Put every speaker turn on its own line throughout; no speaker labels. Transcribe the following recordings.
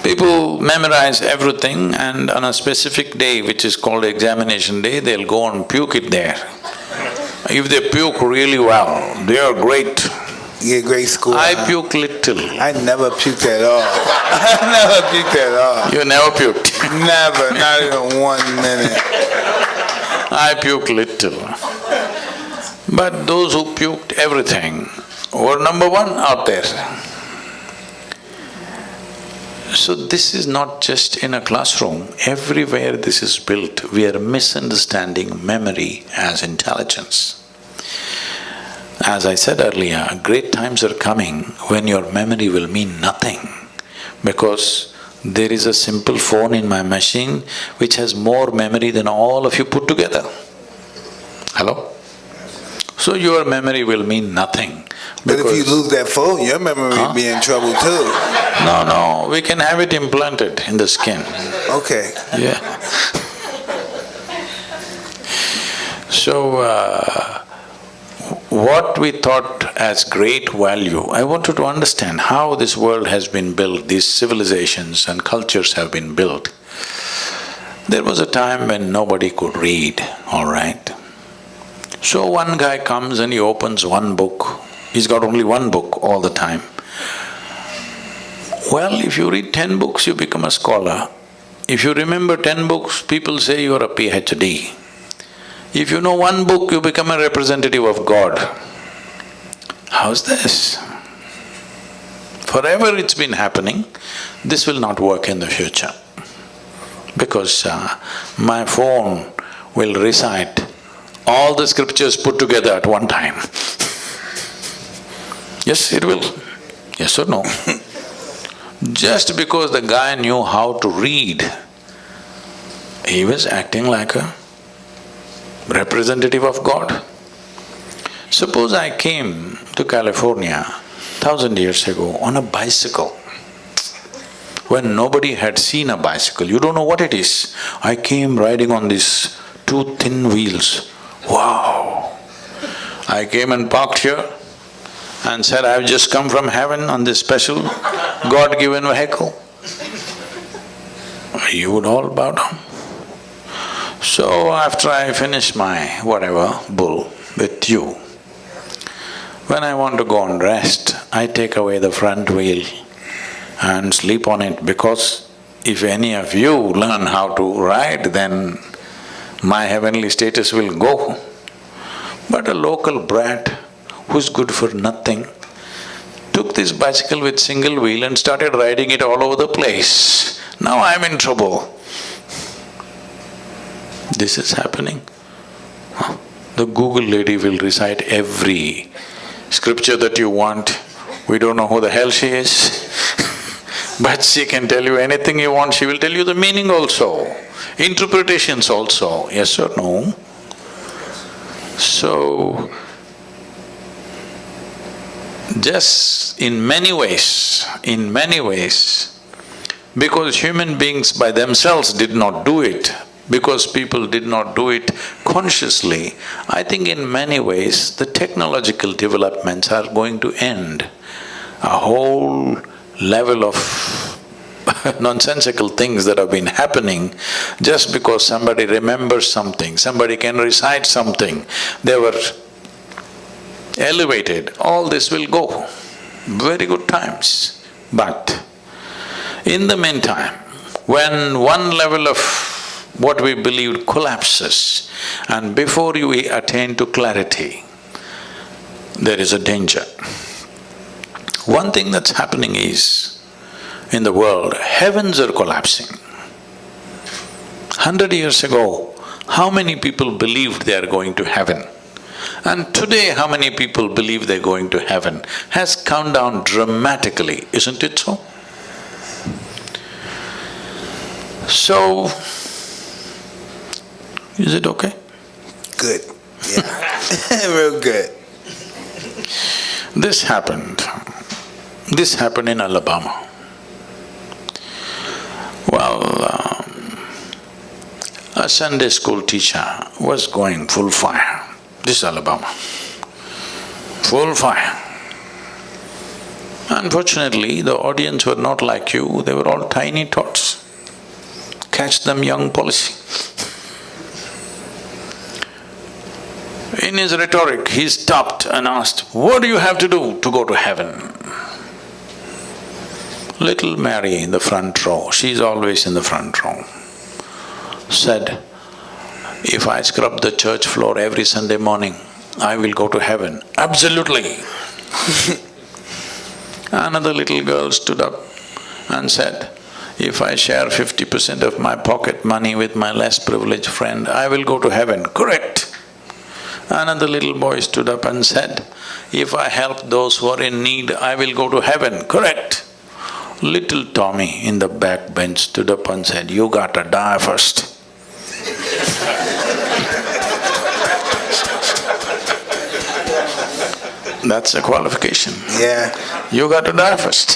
People memorize everything and on a specific day, which is called examination day, they'll go and puke it there. If they puke really well, they are great.
You get great score.
I puke little.
I never puked at all. I never puked at all.
You never puked?
Never, not even 1 minute.
I puke little. But those who puked everything were number one out there. So this is not just in a classroom, everywhere this is built. We are misunderstanding memory as intelligence. As I said earlier, great times are coming when your memory will mean nothing, because there is a simple phone in my machine which has more memory than all of you put together. Hello? So your memory will mean nothing.
But if you lose that phone, your memory will be in trouble too.
No, we can have it implanted in the skin.
Okay.
Yeah. So, what we thought as great value, I wanted to understand how this world has been built, these civilizations and cultures have been built. There was a time when nobody could read, all right? So one guy comes and he opens one book. He's got only one book all the time. Well, if you read 10 books, you become a scholar. If you remember 10 books, people say you are a PhD. If you know one book, you become a representative of God. How's this? Forever it's been happening, this will not work in the future. Because my phone will recite all the scriptures put together at one time. Yes, it will. Yes or no? Just because the guy knew how to read, he was acting like a representative of God. Suppose I came to California 1,000 years ago on a bicycle, when nobody had seen a bicycle, you don't know what it is. I came riding on these two thin wheels. Wow! I came and parked here and said, I've just come from heaven on this special God-given vehicle. You would all bow down. So after I finish my whatever bull with you, when I want to go and rest, I take away the front wheel and sleep on it, because if any of you learn how to ride, then my heavenly status will go. But a local brat who's good for nothing took this bicycle with single wheel and started riding it all over the place. Now I'm in trouble. This is happening. The Google lady will recite every scripture that you want. We don't know who the hell she is but she can tell you anything you want, she will tell you the meaning also, interpretations also, yes or no? So, just in many ways, because human beings by themselves did not do it, because people did not do it consciously, I think in many ways the technological developments are going to end. A whole level of nonsensical things that have been happening just because somebody remembers something, somebody can recite something, they were elevated, all this will go. Very good times. But in the meantime, when one level of what we believed collapses, and before you attain to clarity, there is a danger. One thing that's happening is, in the world, heavens are collapsing. 100 years ago, how many people believed they are going to heaven? And today, how many people believe they're going to heaven has come down dramatically, isn't it so? So, is it okay?
Good, yeah. Real good.
This happened in Alabama. Well, a Sunday school teacher was going full fire. This is Alabama, full fire. Unfortunately, the audience were not like you, they were all tiny tots. Catch them young policy. In his rhetoric, he stopped and asked, "What do you have to do to go to heaven?" Little Mary in the front row, she's always in the front row, said, "If I scrub the church floor every Sunday morning, I will go to heaven." "Absolutely." Another little girl stood up and said, "If I share 50% of my pocket money with my less privileged friend, I will go to heaven." "Correct." Another little boy stood up and said, "If I help those who are in need, I will go to heaven." "Correct." Little Tommy in the back bench stood up and said, "You gotta die first." That's a qualification.
Yeah.
You got to die first.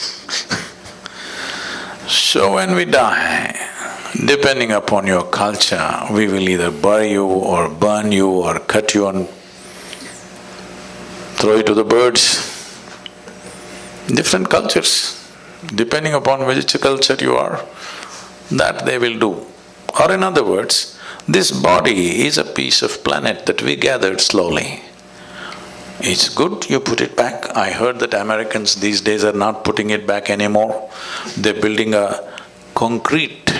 So when we die, depending upon your culture, we will either bury you or burn you or cut you and throw you to the birds. Different cultures, depending upon which culture you are, that they will do. Or in other words, this body is a piece of planet that we gathered slowly. It's good you put it back. I heard that Americans these days are not putting it back anymore. They're building a concrete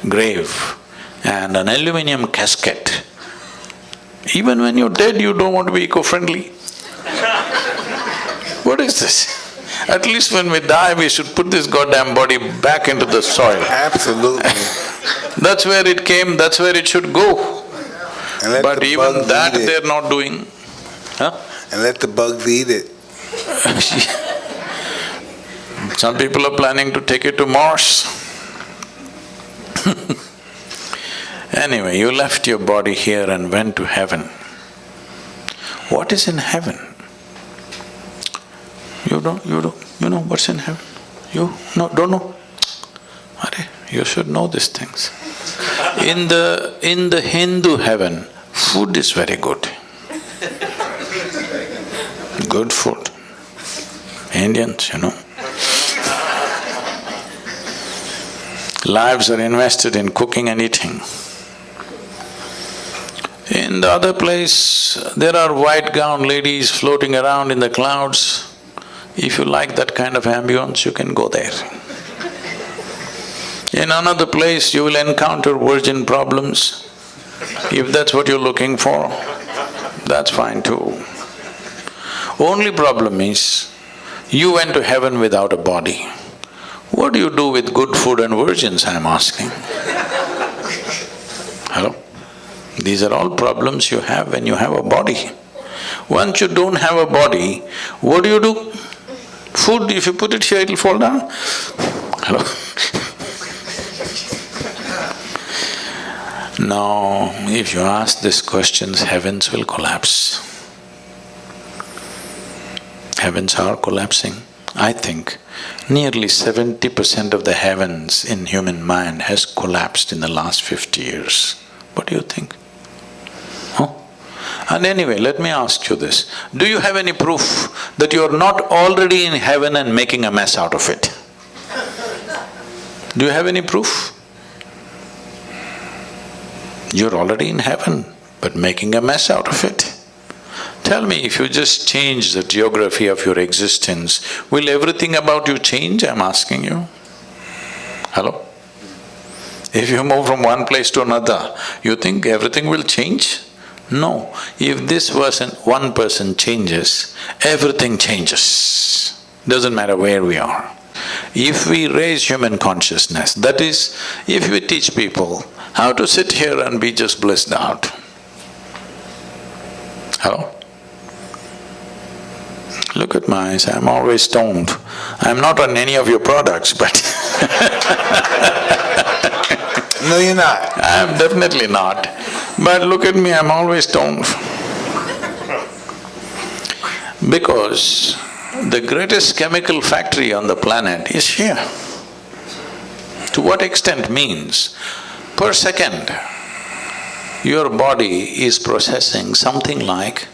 grave and an aluminum casket. Even when you're dead, you don't want to be eco-friendly. What is this? At least when we die, we should put this goddamn body back into the soil.
Absolutely.
That's where it came, that's where it should go. But even that they're not doing. Huh?
And let the bugs eat it.
Some people are planning to take it to Mars. Anyway, you left your body here and went to heaven. What is in heaven? You know what's in heaven? You don't know? Arey, you should know these things. In the Hindu heaven, food is very good. Good food. Indians, Lives are invested in cooking and eating. In the other place, there are white-gowned ladies floating around in the clouds. If you like that kind of ambience, you can go there. In another place, you will encounter virgin problems. If that's what you're looking for, that's fine too. Only problem is, you went to heaven without a body. What do you do with good food and virgins, I'm asking? Hello? These are all problems you have when you have a body. Once you don't have a body, what do? Food, if you put it here, it'll fall down. Hello? Now, if you ask these questions, heavens will collapse. Heavens are collapsing. I think nearly 70% of the heavens in human mind has collapsed in the last 50 years. What do you think? Huh? And anyway, let me ask you this. Do you have any proof that you're not already in heaven and making a mess out of it? Do you have any proof? You're already in heaven, but making a mess out of it. Tell me, if you just change the geography of your existence, will everything about you change, I'm asking you? Hello? If you move from one place to another, you think everything will change? No. If this one person changes, everything changes. Doesn't matter where we are. If we raise human consciousness, that is, if we teach people how to sit here and be just blissed out. Hello? Look at my eyes, I'm always stoned. I'm not on any of your products, but
No, you're not.
I'm definitely not. But look at me, I'm always stoned. Because the greatest chemical factory on the planet is here. To what extent means, per second, your body is processing something like